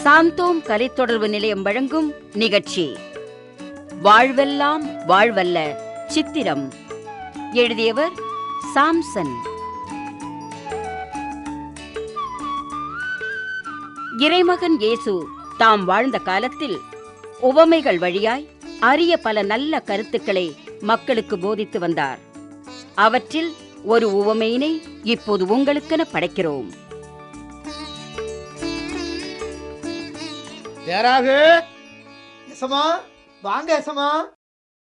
சாந்தோம் கலைத்தொடர்பு நிலையம் வழங்கும் நிகழ்ச்சி வாழ்வெல்லாம் வாழ்வல்ல சித்திரம். எழுதியவர் சாம்சன். இறைமகன் இயேசு தாம் வாழ்ந்த காலத்தில் உவமைகள் வழியாய் அரிய பல நல்ல கருத்துக்களை மக்களுக்கு போதித்து வந்தார். அவற்றில் ஒரு உவமையினை இப்போது உங்களுக்கென படைக்கிறோம்.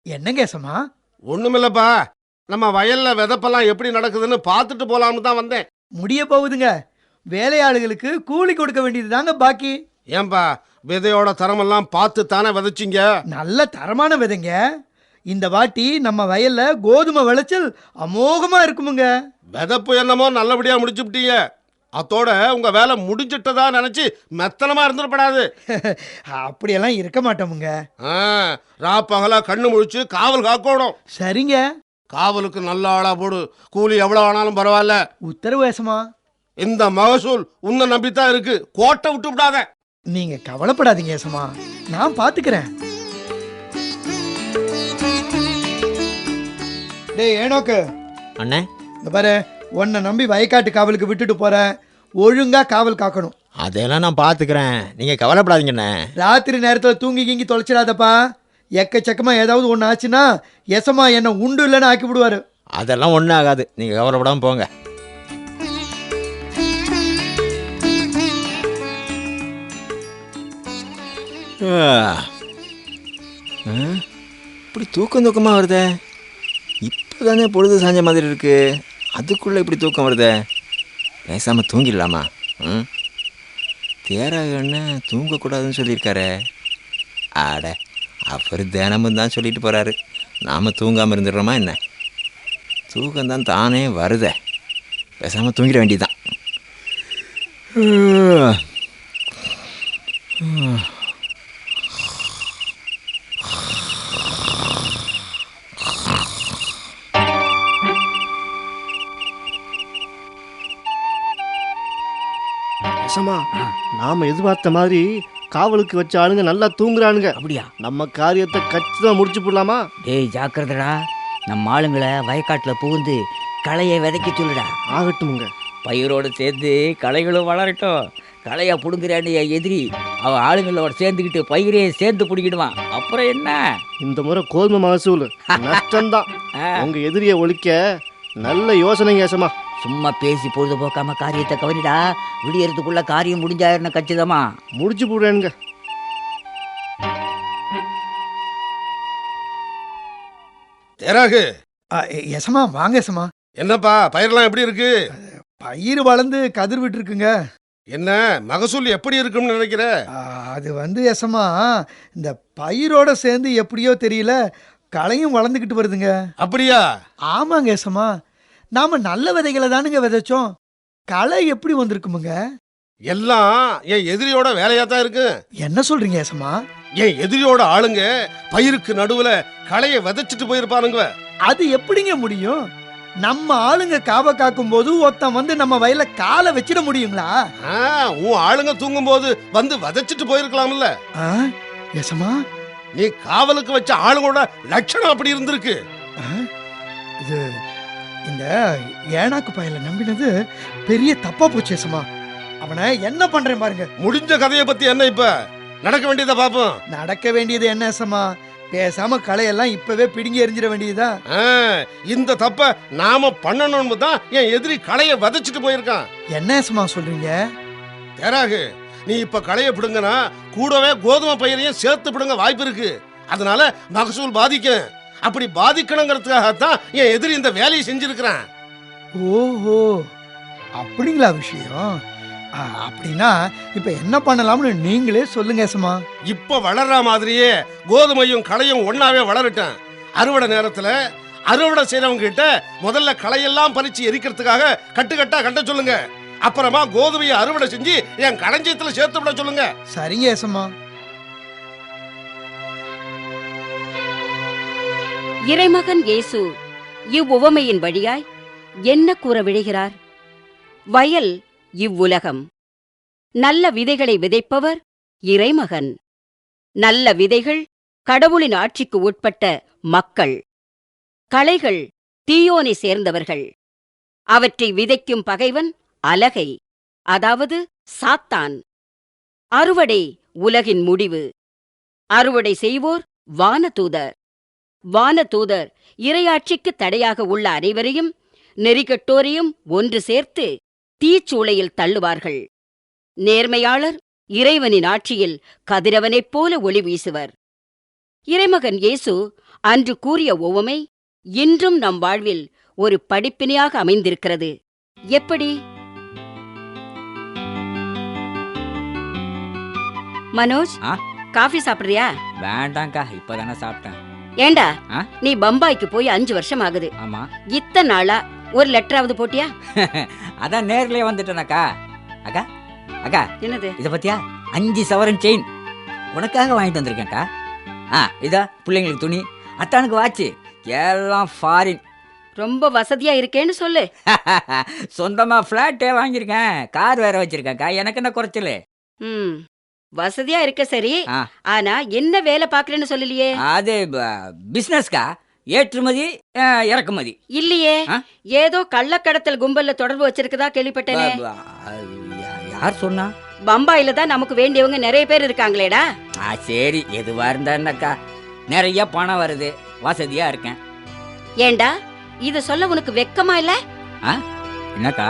என்னங்க எசமா? ஒண்ணுமில்லப்பா, நம்ம வயல்ல விதப்பெல்லாம் எப்படி நடக்குதுன்னு பார்த்துட்டு போலாம்னு தான் வந்தேன். முடிய போகுதுங்க. வேலையாளுகளுக்கு கூலி கொடுக்க வேண்டியது தாங்க பாக்கி. ஏன்பா, விதையோட தரமெல்லாம் பார்த்து தானே விதைச்சிங்க? நல்ல தரமான விதைங்க. இந்த வாட்டி நம்ம வயல்ல கோதுமை விளைச்சல் அமோகமா இருக்குமுங்க. விதப்பு என்னமோ நல்லபடியா முடிச்சுட்டீங்க. அதோட உங்க வேலை முடிஞ்சிட்டதா நினைச்சு மெத்தனமா இருந்துடப்படாது. அப்படியெல்லாம் இருக்க மாட்டோமுங்க. ராப்பகலா கண்ணு முழிச்சு காவல் காக்கணும். சரிங்க. காவலுக்கு நல்ல ஆளா போடு. கூலி எவ்வளவு ஆனாலும் பரவாயில்ல. உத்தரவு ஏசமா. இந்த மகசூல் உன்னை நம்பித்தான் இருக்கு. கோட்டை விட்டு விடாத. நீங்க கவலைப்படாதீங்க ஏசமா, நான் பாத்துக்கிறேன். டேய் ஏனோக்கு அண்ணே, இந்த பாரு, உன்னை நம்பி வயக்காட்டு காவலுக்கு விட்டுட்டு போறேன். ஒழுங்கா காவல் காக்கணும். அதெல்லாம் நான் பாத்துக்கிறேன், நீங்க கவலைப்படாதீங்கண்ணே. ராத்திரி நேரத்தில் தூங்கி கீங்கி தொலைச்சிடாதப்பா. எக்கச்சக்கமா ஏதாவது ஒன்று ஆச்சுன்னா எசமா என்ன உண்டு இல்லைன்னு ஆக்கி விடுவாரு. அதெல்லாம் ஒன்றும் ஆகாது, நீங்க கவலைப்படாம போங்க. இப்படி தூக்கமா வருதே. இப்போதானே பொழுது சாஞ்ச மாதிரி இருக்கு, அதுக்குள்ள இப்படி தூக்கம் வருதே. பேசாம தூங்கிடலாமா? தேராகண்ண தூங்கக்கூடாதுன்னு சொல்லியிருக்காரு. ஆட, அவர் தினமும் தான் சொல்லிட்டு போறாரு. நாம தூங்காமல் இருந்துடுறோமா என்ன? தூக்கம்தான் தானே வருதே, பேசாம தூங்கிட வேண்டியதுதான். நாம எதிர்பார்த்த மாதிரி காவலுக்கு வச்ச ஆளுங்க நல்லா தூங்குறானுங்க. அப்படியா? நம்ம காரியத்தை கச்சிதமா முடிச்சு போடலாமா? டேய் ஜாக்கிரதடா, நம்ம ஆளுங்களை வயக்காட்டுல புகுந்து களையை விதைக்க சொல்லுடா. ஆகட்டுமுங்க. பயிரோடு சேர்ந்து களைகளும் வளரட்டும். களையா புடுங்குறான்னு எதிரி அவன் ஆளுங்களோட சேர்ந்துக்கிட்டு பயிரே சேர்ந்து பிடிக்கிடுவான். அப்புறம் என்ன? இந்த முறை கோதுமை மகசூல் நஷ்டம்தான். உங்க எதிரியை ஒழிக்க நல்ல யோசனைங்க ஏசமா. சும்மா பேசி பொழுதுபோக்காம காரியத்தை கவனிடா. விடியறதுக்குள்ள காரியம் முடிஞ்சாருன்னு கச்சிதமா முடிச்சு போடுறேனுங்க. தேராகு, எசமா வாங்க எசமா. என்னப்பா, பயிரெல்லாம் எப்படி இருக்கு? பயிர் வளர்ந்து கதிர் விட்டு இருக்குங்க. என்ன மகசூல் எப்படி இருக்குன்னு நினைக்கிற? அது எசமா, இந்த பயிரோட சேர்ந்து எப்படியோ தெரியல களையும் வளர்ந்துக்கிட்டு வருதுங்க. அப்படியா? ஆமாங்க எசமா, நாம நல்ல விதைகளை தானுங்க விதைச்சோம். களை எப்படி வந்திருக்குமுங்க? எல்லாம் என் எதிரியோட வேலையா தான் இருக்கு. என்ன சொல்றீங்க ஏசமா? என் எதிரியோட ஆளுங்க பயிருக்கு நடுவுல களைய விதைச்சிட்டு போயிருப்பானுங்க. அது எப்படிங்க முடியும்? நம்ம ஆளுங்க காவ காக்கும் போது ஒருத்தன் வந்து நம்ம வயல்ல காலை வச்சிட முடியுங்களா? உன் ஆளுங்க தூங்கும் போது வந்து விதைச்சிட்டு போயிருக்கலாம்ல. ஏசமா, நீ காவலுக்கு வச்ச ஆளுங்களோட லட்சணம் அப்படி இருந்திருக்கு. இது இந்த ஏனாக்கு பயல நம்பினது பெரிய தப்பா போச்சு ஏசமா. அவனை என்ன பண்றேன் பாருங்க. முடிஞ்ச கதையை பத்தி என்ன இப்ப? நடக்க வேண்டியதை பாப்போம். நடக்க வேண்டியது என்ன ஏசமா? பேசாம களையெல்லாம் இப்பவே பிடுங்கி எறிஞ்சிட வேண்டியதா? இந்த தப்ப நாம பண்ணணும்னு தான் என் எதிரி களைய விதைச்சிட்டு போயிருக்கான். என்ன ஏசமா சொல்றீங்க? தேராகு, நீ இப்ப களைய பிடுங்கன்னா கூடவே கோதுமை பயிரையும் சேர்த்து பிடுங்க வாய்ப்பு இருக்கு. அதனால மகசூல் பாதிக்கும். அப்படி பாதிக்கணுங்கிறதுக்காகத்தான் என் எதிரி இந்த வேலையை செஞ்சிருக்கிறான். ஓஹோ, அப்படிங்களா விஷயம்? அப்படின்னா இப்ப என்ன பண்ணலாம்னு நீங்களே சொல்லுங்க ஏசமா. இப்ப வளர்ற மாதிரியே கோதுமையும் களையும் ஒன்னாவே வளரட்டும். அறுவடை நேரத்துல அறுவடை செய்யறவங்க கிட்ட முதல்ல களையெல்லாம் பறிச்சு எரிக்கிறதுக்காக கட்டுக்கட்டா கட்ட சொல்லுங்க. அப்புறமா கோதுமையை அறுவடை செஞ்சு என் களஞ்சியத்துல சேர்த்து விட சொல்லுங்க. சரிங்க ஏசமா. இறைமகன் இயேசு இவ்வுவமையின் வழியாய் என்ன கூற விழைகிறார்? வயல் இவ்வுலகம். நல்ல விதைகளை விதைப்பவர் இறைமகன். நல்ல விதைகள் கடவுளின் ஆட்சிக்கு உட்பட்ட மக்கள். களைகள் தீயோனை சேர்ந்தவர்கள். அவற்றை விதைக்கும் பகைவன் அலகை, அதாவது சாத்தான். அறுவடை உலகின் முடிவு. அறுவடை செய்வோர் வானதூதர். வானதூதர் இறையாட்சிக்கு தடையாக உள்ள அனைவரையும், நெறிகெட்டோரையும் ஒன்று சேர்த்து தீச்சூளையில் தள்ளுவார்கள். நேர்மையாளர் இறைவனின் ஆட்சியில் கதிரவனைப் போல ஒளி வீசுவர். இறைமகன் இயேசு அன்று கூறிய உவமை இன்றும் நம் வாழ்வில் ஒரு படிப்பினையாக அமைந்திருக்கிறது. எப்படி? மனோஜ், ஆ? காஃபி சாப்பிடுறியா? வேண்டாங்க்கா, இப்பதானே சாப்பிட்டேன். ஏண்டா, ஆ? நீ பம்பாய்க்கு போய் 5 வருஷம் ஆகுது. ஆமா. இத்தனை நாளா ஒரு லெட்டராவது போட்டியா? அதான் நேர்லயே வந்துட்டேனக்கா. அக்கா அக்கா, என்னது? இத பத்தியா? 5 சவரன் செயின் உனக்காக வாங்கிட்டு வந்திருக்கேன்க்கா. இதா பிள்ளைங்களுக்கு துணி, அத்தானுக்கு வாட்சி, எல்லாம் ஃபாரின். ரொம்ப வசதியா இருக்கேன்னு சொல்லு. சொந்தமா பிளாட்டே வாங்கியிருக்கேன், கார் வேற வச்சிருக்கேன்க்கா. எனக்கு என்ன குறைச்சல்? ம், வசதியா இருக்க சரி. ஆ. ஆனா என்ன வேலை பாக்குறேன்னு சொல்லலையே? அது பிசினஸ்க்கா, ஏற்றுமதி இறக்குமதி. இல்லையே. ஆ? ஏதோ கள்ளக்கடத்தல் கும்பல்ல தொடர்பு வச்சிருக்கதா கேள்விப்பட்டேனே. யார் சொன்னா? பம்பாயில தான் நமக்கு வேண்டியவங்க நிறைய பேர் இருக்காங்களேடா. சரி, எதுவா இருந்தா என்னக்கா, நிறைய பணம் வருது, வசதியா இருக்கேன். ஏண்டா, இத சொல்ல உனக்கு வெக்கமா இல்ல? என்னக்கா?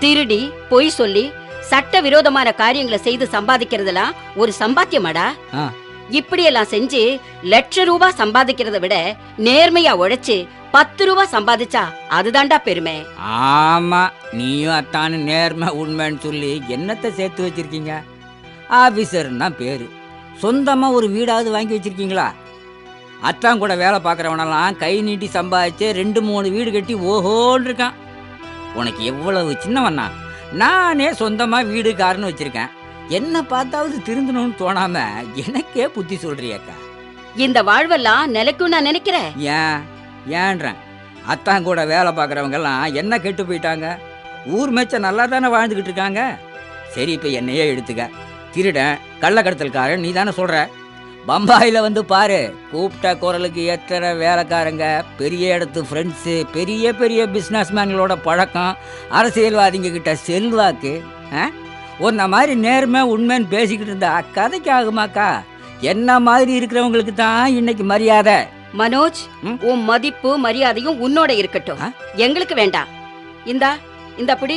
திருடி பொய் சொல்லி சட்ட விரோதமான காரியங்களை செய்து சம்பாதிக்கிறதெல்லாம் ஒரு சம்பாத்தியமாடா? ஆ. இப்படியெல்லாம் செஞ்சு ₹1,00,000 சம்பாதிக்கிறத விட நேர்மையா உழைச்சு 10 ரூபாய் சம்பாதிச்சா அதுதான்டா பெருமை. ஆமா, நீயும் அத்தானு நேர்மை உண்மைன்னு சொல்லி என்னத்தை சேர்த்து வச்சிருக்கீங்க? ஆபீசர்னா பேரு, சொந்தமா ஒரு வீடாவது வாங்கி வச்சிருக்கீங்களா? அத்தான் கூட வேலை பார்க்குறவனெல்லாம் கை நீட்டி சம்பாதிச்சு 2-3 வீடு கட்டி ஓஹோன்னு இருக்கான். உனக்கு எவ்வளவு சின்னவண்ணா? நானே சொந்தமா வீடு காருன்னு வச்சிருக்கேன். என்ன பார்த்தாவது திருந்தணும்னு தோணாம எனக்கே புத்தி சொல்றியக்கா. இந்த வாழ்வெல்லாம் நிலைக்கும் நான் நினைக்கிறேன். ஏன்றேன், அத்தான் கூட வேலை பார்க்குறவங்க எல்லாம் என்ன கெட்டு போயிட்டாங்க? ஊர் மெச்ச நல்லா தானே வாழ்ந்துகிட்டு இருக்காங்க. சரி, இப்ப என்னையே எடுத்துக்க. திருடன் கள்ளக்கடத்தல்காரன் நீ தானே சொல்ற. பம்பாயில வந்து பாரு, கூப்பிட்ட குரலுக்கு எத்தனை வேலைக்காரங்க, பெரிய இடத்து ஃப்ரெண்ட்ஸு, பெரிய பெரிய பிஸ்னஸ் மேன்களோட பழக்கம், அரசியல்வாதிங்க கிட்ட செல்வாக்கு. ஒன்ன மாதிரி நேர்மை உண்மைன்னு பேசிக்கிட்டு இருந்தா கதைக்கு ஆகுமாக்கா? என்ன மாதிரி இருக்கிறவங்களுக்கு தான் இன்னைக்கு மரியாதை. மனோஜ், உன் மதிப்பு மரியாதையும் உன்னோட இருக்கட்டும், எங்களுக்கு வேண்டாம். இந்த அப்படி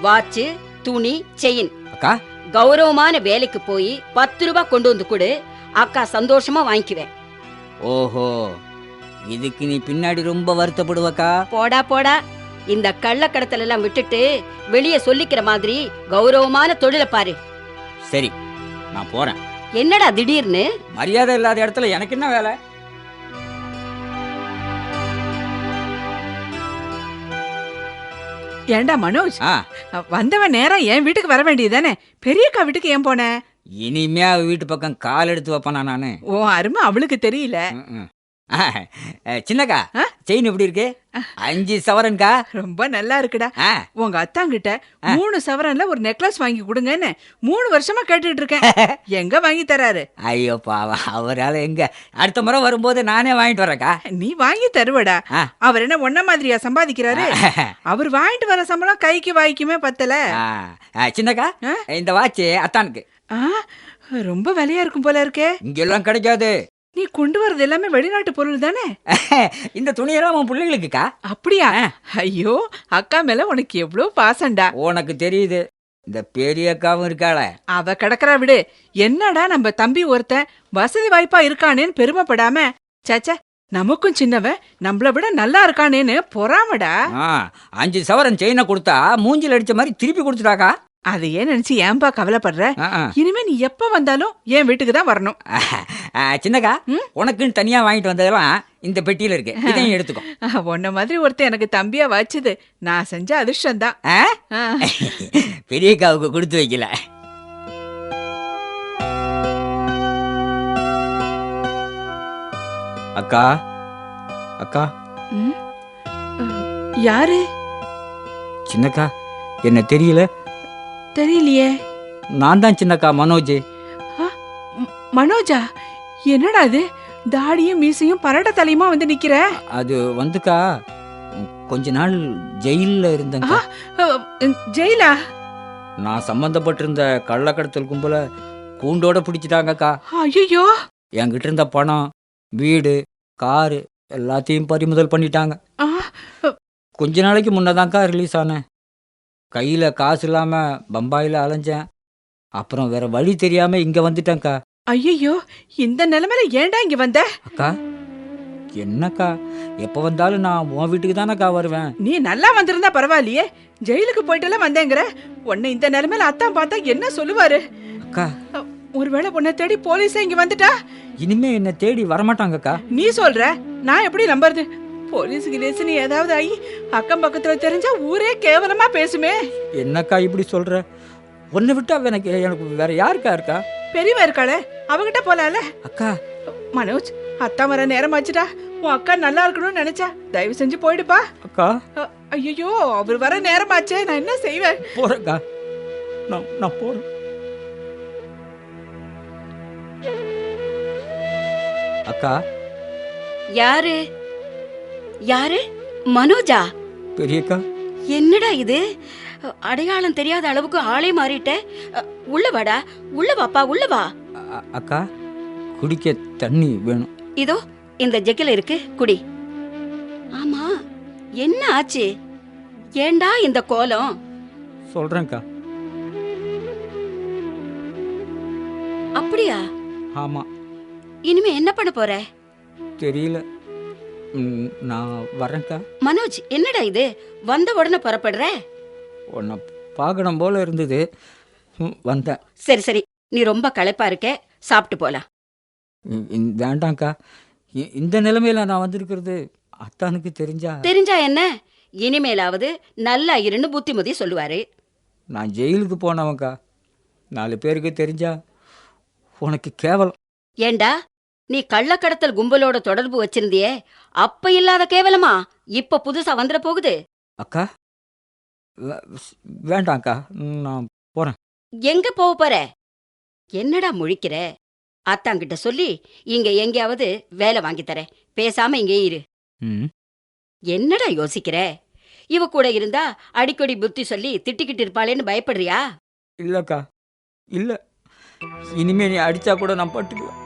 வாட்சு, துணி, செயின். அக்கா, கௌரவமான வேலைக்கு போய் 10 ரூபாய் கொண்டு வந்து கொடு, அக்கா சந்தோஷமா வாங்கிக்குவேன். ஓஹோ, இதுக்கு நீ பின்னாடி ரொம்ப வருத்தப்படுவக்கா. போடா போடா, இந்த கள்ளக்கடத்தல் எல்லாம் விட்டுட்டு வெளியே சொல்லிக்கிற மாதிரி கௌரவமான தொழிலை பாரு. சரி, நான் போறேன். என்னடா திடீர்னு? மரியாதை இல்லாத இடத்துல எனக்கு என்ன வேலை? ஏண்டா மனோஜ், வந்தவன் நேரம் என் வீட்டுக்கு வர வேண்டியதானே? பெரியக்கா வீட்டுக்கு ஏன் போன? இனிமே அவ வீட்டு பக்கம் கால் எடுத்து வைப்பனா நானு? ஓ அருமை அவளுக்கு தெரியல. சின்னக்கா, செயின் எப்படி இருக்கு? 5 சவரன்கா. ரொம்ப நல்லா இருக்குடா. உங்க அத்தாங்கிட்ட 3 சவரன்ல ஒரு நெக்லஸ் வாங்கி கொடுங்கன்னு 3 வருஷமா கேட்டுட்டு இருக்கேன். எங்க வாங்கி தராரு? ஐயோ பாவா, அவரால எங்க. அடுத்த முறை வரும்போது நானே வாங்கிட்டு வரேன்க்கா. நீ வாங்கி தருவடா. அவர் என்ன ஒன்ன மாதிரியா சம்பாதிக்கிறாரு? அவர் வாங்கிட்டு வர சம்பளம் கைக்கு வாய்க்குமே பத்தல. சின்னக்கா, இந்த வாட்ச் அத்தானுக்கு. ரொம்ப விலையா இருக்கும் போல இருக்கே. இங்கெல்லாம் கிடைக்காது. நீ கொண்டு வரது எல்லாமே வெளிநாட்டு பொருள் தானே? இந்த துணியெல்லாம் உன் பிள்ளைங்களுக்குக்கா. அப்படியா? ஐயோ, அக்கா மேல உனக்கு எவ்வளவு பாசண்டா. உனக்கு தெரியுது, இந்த பெரிய அக்காவும் இருக்காள. அவ கிடக்குறா விடு. என்னடா நம்ம தம்பி ஒருத்தன் வசதி வாய்ப்பா இருக்கானேன்னு பெருமைப்படாம, சச்ச நமக்கும் சின்னவன் நம்மள விட நல்லா இருக்கானேன்னு பொறாமடா. 5 சவரன் செயினை கொடுத்தா மூஞ்சில் அடிச்ச மாதிரி திருப்பி கொடுத்துட்டாக்கா. அதை ஏன் நினைச்சு ஏன்பா கவலைப்படுற? இனிமே நீ எப்ப வந்தாலும் என் வீட்டுக்கு தான் வரணும். சின்னக்கா, உனக்குன்னு தனியா வாங்கிட்டு வந்ததெல்லாம் இந்த பெட்டியில இருக்கு, இதையும் எடுத்துக்கோ. உன்ன மாதிரி ஒருத்தன் எனக்கு தம்பியா வச்சது நான் செஞ்ச அதிர்ஷ்டம் தான். பெரியக்காவுக்கு கொடுத்து வைக்கல. அக்கா, அக்கா. யாரு? சின்னக்கா, என்ன தெரியல? தெரியலையே. நான் தான் சின்னக்கா, மனோஜ். மனோஜா, என்னடா இது தாடியும் மீசையும் பரட்ட தலையுமா வந்து நிக்கிற? அது வந்துக்கா, கொஞ்ச நாள் ஜெயிலில் இருந்தேங்க. ஜெயிலா? நான் சம்மந்தப்பட்டிருந்த கள்ளக்கடத்தல் கும்பல கூண்டோட பிடிச்சிட்டாங்கக்கா. ஐயோ! என்கிட்ட இருந்த பணம், வீடு, காரு எல்லாத்தையும் பறிமுதல் பண்ணிட்டாங்க. கொஞ்ச நாளைக்கு முன்னதான்க்கா ரிலீஸ் ஆனேன். கையில் காசு இல்லாமல் பம்பாயில் அலைஞ்சேன். அப்புறம் வேற வழி தெரியாம இங்க வந்துட்டேன்க்கா. ஐயோ, இந்த நிலைமையில ஏன்டா இங்க வந்த? அக்கா, என்னக்கா எப்ப வந்தாலும் நான் உன் வீட்டுக்கு தானக்கா வருவேன். நீ நல்லா வந்திருந்தா பரவாயில்லையே, ஜெயிலுக்கு போயிட்டுலாம் வந்தேங்கிற. உன்னை இந்த நிலைமையில அத்தான் பார்த்தா என்ன சொல்லுவாரு? அக்கா, ஒருவேளை உன்னை தேடி போலீஸே இங்க வந்துட்டா? இனிமே என்ன தேடி வரமாட்டாங்கக்கா. நீ சொல்ற, நான் எப்படி நம்புறது? போலீஸ் கிலேஸ் நீ ஏதாவது ஆகி அக்கம் பக்கத்துல தெரிஞ்சா ஊரே கேவலமா பேசுமே. என்னக்கா இப்படி சொல்ற? உன்னை விட்டா எனக்கு வேற யாருக்கா இருக்கா? பெரியவ இருக்காளே, அவகிட்ட போலால. அக்கா, மனோஜ், அத்தா வர நேரம் ஆச்சுடா. உன் அக்கா நல்லா இருக்கணும்னு நினைச்சா தயவு செஞ்சு போயிடுப்பா. அக்கா, ஐயோ, அவர் வர நேரம் ஆச்சே, நான் என்ன செய்வேன்? போறேன்க்கா, நான் போறேன். அக்கா. யாரு யாரு? மனோஜா? பெரியக்கா. என்னடா இது, அடையாளம் தெரியாத அளவுக்கு ஆளே மாறிட்ட. உள்ள வாடா, உள்ள வாப்பா, உள்ள வா. அக்கா, குடிக்க தண்ணி வேணும். இதோ இந்த ஜெக்கில் இருக்கு, குடி. ஆமா, என்ன ஆச்சு? ஏண்டா இந்த கோலம்? சொல்றேன்க்கா. அப்படியா? ஆமா. இனிமே என்ன பண்ண போற? தெரியல, நான் வரேன்க்கா. மனோஜ், என்னடா இது, வந்த உடனே புறப்படுற? உன்னை பார்க்கணும் போல இருந்தது, வந்தேன். சரி சரி, நீ ரொம்ப களைப்பா இருக்க, சாப்பிட்டு போலாம். வேண்டாம்க்கா, இந்த நிலைமையில நான் வந்திருக்கிறது அத்தானுக்கு தெரிஞ்சா என்ன? இனிமேலாவது நல்லா இருன்னு புத்திமதி சொல்லுவாரு. நான் ஜெயிலுக்கு போனவன்க்கா, 4 பேருக்கு தெரிஞ்சா உனக்கு கேவலம். ஏண்டா, நீ கள்ளக்கடத்தல் கும்பலோட தொடர்பு வச்சிருந்தியே, அப்ப இல்லாத கேவலமா இப்ப புதுசா வந்துட போகுது? அக்கா, வேண்டாம்க்கா, நான் போறேன். எங்க போற? என்னடா முழிக்கிற? அத்தாங்கிட்ட சொல்லி இங்க எங்கேயாவது வேலை வாங்கி தரேன், பேசாம இங்கே இரு. என்னடா யோசிக்கிற? இவ கூட இருந்தா அடிக்கடி புத்தி சொல்லி திட்டிக்கிட்டு இருப்பாளேன்னு பயப்படுறியா? இல்லக்கா, இல்ல. இனிமே நீ அடிச்சா கூட நான் பட்டுக்குவேன்.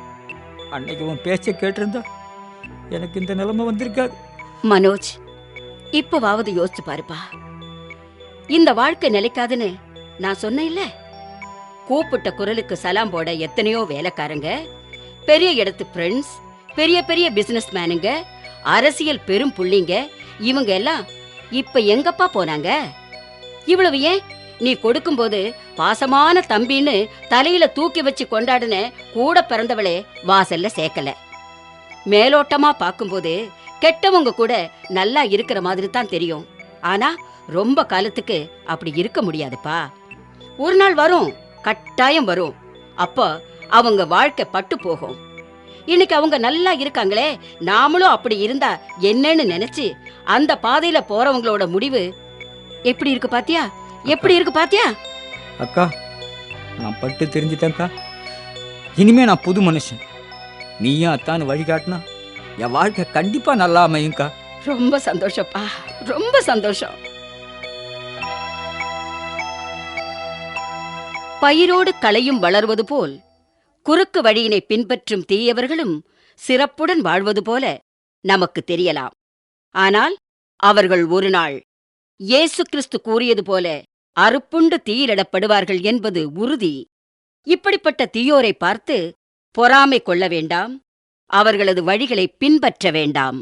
அன்னைக்கு உன் பேச்ச கேட்டிருந்தா எனக்கு இந்த நிலைமை வந்திருக்காது. மனோஜ், இப்பவாவது யோசிச்சு பாருப்பா. இந்த வாழ்க்கை நிலைக்காதுன்னு நான் சொன்னேன்ல. கூப்பிட்ட குரலுக்கு சலாம் போட எத்தனையோ வேலைக்காரங்க, பெரிய இடத்து ஃப்ரெண்ட்ஸ், பெரிய பெரிய பிசினஸ் மேனுங்க, அரசியல் பெரும் புள்ளிங்க, இவங்க எல்லாம் இப்ப எங்கப்பா போனாங்க? இவ்வளவு ஏன், நீ கொடுக்கும்போது பாசமான தம்பின்னு தலையில தூக்கி வச்சு கொண்டாடுன கூட பிறந்தவளே வாசல்ல சேர்க்கல. மேலோட்டமா பார்க்கும்போது கெட்டவங்க கூட நல்லா இருக்கிற மாதிரி தான் தெரியும். ஆனா ரொம்ப காலத்துக்கு அப்படி இருக்க முடியாதுப்பா. ஒரு நாள் வரும், கட்டாயம் வரும். அப்போ அவங்க வாழ்க்கை பட்டு போகும். இன்னைக்கு அவங்க நல்லா இருக்காங்களே, நாமளும் அப்படி இருந்தா என்னன்னு நினைச்சு அந்த பாதையில போறவங்களோட முடிவு எப்படி இருக்கு பாத்தியா? எப்படி இருக்கு பாத்தியா? அக்கா, நான் பட்டு தெரிஞ்சிட்டேன்க்கா. இனிமே நான் புது மனுஷன். நீயும் அத்தான்னு வழிகாட்டினா என் வாழ்க்கை கண்டிப்பா நல்லா அமையும்க்கா. ரொம்ப சந்தோஷப்பா, ரொம்ப சந்தோஷம். பயிரோடு களையும் வளர்வது போல் குறுக்கு வழியினை பின்பற்றும் தீயவர்களும் சிறப்புடன் வாழ்வது போல நமக்கு தெரியலாம். ஆனால் அவர்கள் ஒரு நாள் இயேசு கிறிஸ்து கூறியது போல அறுப்புண்டு தீயிலிடப்படுவார்கள் என்பது உறுதி. இப்படிப்பட்ட தீயோரை பார்த்து பொறாமை கொள்ள வேண்டாம், அவர்களது வழிகளை பின்பற்ற வேண்டாம்.